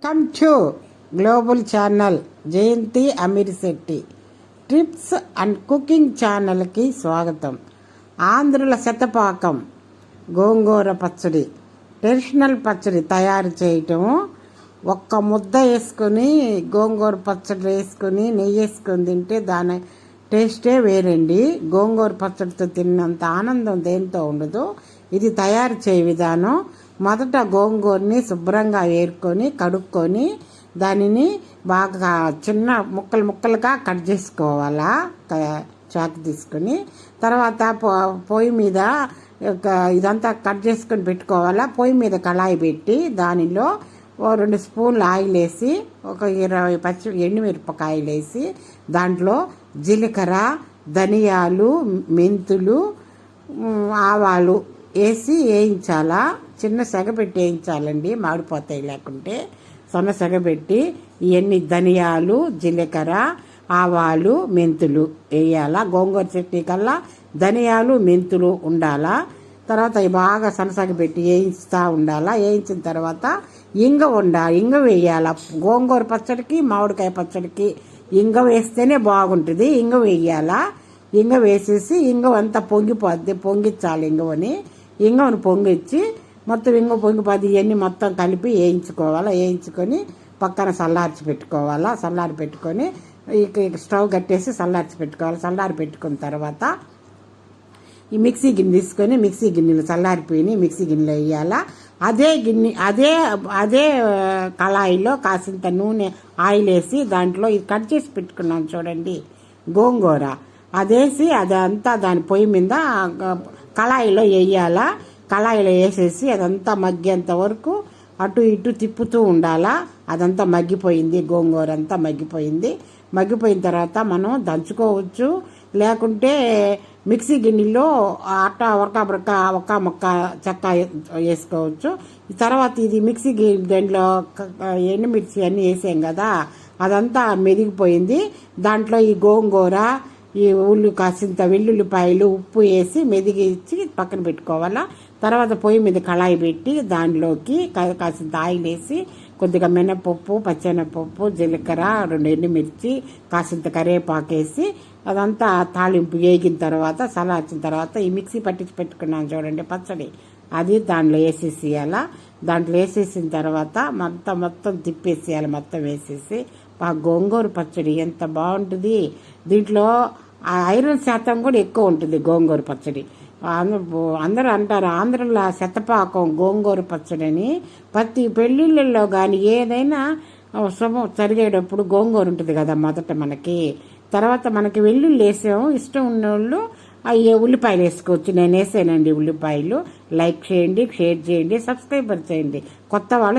Welcome to global channel Jayanti Amirsetti trips and cooking ఛానల్కి స్వాగతం. ఆంధ్రుల శతపాకం గోంగూర పచ్చడి, ట్రెడిషనల్ పచ్చడి తయారు చేయటము. ఒక్క ముద్ద వేసుకొని గోంగూర పచ్చడి వేసుకొని నెయ్యి వేసుకొని తింటే దాని టేస్టే వేరండి. గోంగూర పచ్చడితో తిన్నంత ఆనందం దేంతో ఉండదు. ఇది తయారు చేయ విధానం: మొదట గోంగూరని శుభ్రంగా ఏరుకొని కడుక్కొని దానిని బాగా చిన్న ముక్కలుగా కట్ చేసుకోవాలా చాకు తీసుకొని. తర్వాత పొయ్యి మీద ఇదంతా కట్ చేసుకొని పెట్టుకోవాలా. పొయ్యి మీద కళాయి పెట్టి దానిలో 2 స్పూన్లు ఆయిల్ వేసి 20 ఎండుమిరపకాయలు వేసి దాంట్లో జీలకర్ర, ధనియాలు, మెంతులు, ఆవాలు వేసి వేయించాలా. చిన్న సెగ పెట్టి వేయించాలండి, మాడిపోతాయి లేకుంటే. సన్న సెగ పెట్టి ఇవన్నీ ధనియాలు, జీలకర్ర, ఆవాలు, మెంతులు వేయాలా. గోంగూర చట్నీ కల్లా ధనియాలు, మెంతులు ఉండాలా. తర్వాత అవి బాగా సన్నసగ పెట్టి వేయిస్తూ ఉండాలా. వేయించిన తర్వాత ఇంగ వేయాలా. గోంగూర పచ్చడికి మామిడికాయ పచ్చడికి ఇంగ వేస్తేనే బాగుంటుంది. ఇంగ వేయాలా. ఇంగ వేసేసి అంతా పొంగించాలి. ఇంగవని పొంగిచ్చి మొత్తం పొంగిపోద్ది ఇవన్నీ మొత్తం కలిపి వేయించుకోవాలా. వేయించుకొని పక్కన చల్లార్చి పెట్టుకోవాలా. చల్లారి పెట్టుకొని స్టవ్ కట్టేసి చల్లార్చి పెట్టుకోవాలి. చల్లారి పెట్టుకున్న తర్వాత ఈ మిక్సీ గిన్నె తీసుకొని మిక్సీ గిన్నెలు చల్లారిపోయి మిక్సీ గిన్నెలో వేయాలా. అదే కళాయిలో కాసింత నూనె ఆయిల్ వేసి దాంట్లో ఇది కట్ చేసి పెట్టుకున్నాం చూడండి గోంగూర, అదేసి అదంతా దాని పొయ్యి మీద కళాయిలో వేయాలా. కళాయిలో వేసేసి అదంతా మగ్గేంత వరకు అటు ఇటు తిప్పుతూ ఉండాలా. అదంతా మగ్గిపోయింది, గోంగూర అంతా మగ్గిపోయింది. మగ్గిపోయిన తర్వాత మనం దంచుకోవచ్చు, లేకుంటే మిక్సీ గిన్నెలో ఒక ముక్క చెక్క వేసుకోవచ్చు. తర్వాత ఇది మిక్సీ దాంట్లో ఎండుమిర్చి అన్నీ వేసాం కదా, అదంతా మెదిగిపోయింది. దాంట్లో ఈ గోంగూర, ఈ కాసింత వెల్లుల్లిపాయలు, ఉప్పు వేసి మెదిగించి పక్కన పెట్టుకోవాలా. తర్వాత పొయ్యి మీద కళాయి పెట్టి దానిలోకి కాసింత ఆయిల్ వేసి కొద్దిగా మినపప్పు, పచ్చెనపప్పు, జీలకర్ర, 2 ఎండుమిర్చి, కాసింత కరివేపాకు వేసి అదంతా తాళింపు వేగిన తర్వాత చల్లార్చిన తర్వాత ఈ మిక్సీ పట్టించి పెట్టుకున్నాను చూడండి పచ్చడి, అది దాంట్లో వేసేసేయాలా. దాంట్లో వేసేసిన తర్వాత మొత్తం తిప్పేసేయాలి. మొత్తం వేసేసి ఆ గోంగూర పచ్చడి ఎంత బాగుంటుంది. దీంట్లో ఐరన్ శాతం కూడా ఎక్కువ ఉంటుంది గోంగూర పచ్చడి. అందరూ అంటారు ఆంధ్రలో శతపాకం గోంగూర పచ్చడి అని. ప్రతి పెళ్ళిళ్ళల్లో కానీ ఏదైనా శుభం జరిగేటప్పుడు గోంగూర ఉంటుంది కదా మొదట మనకి. తర్వాత మనకి వెల్లుల్లి వేసాము, ఇష్టం ఉన్నోళ్ళు ఉల్లిపాయలు వేసుకోవచ్చు. నేను వేసానండి ఉల్లిపాయలు. లైక్ చేయండి, షేర్ చేయండి, సబ్స్క్రైబర్ చేయండి. కొత్త వాళ్ళు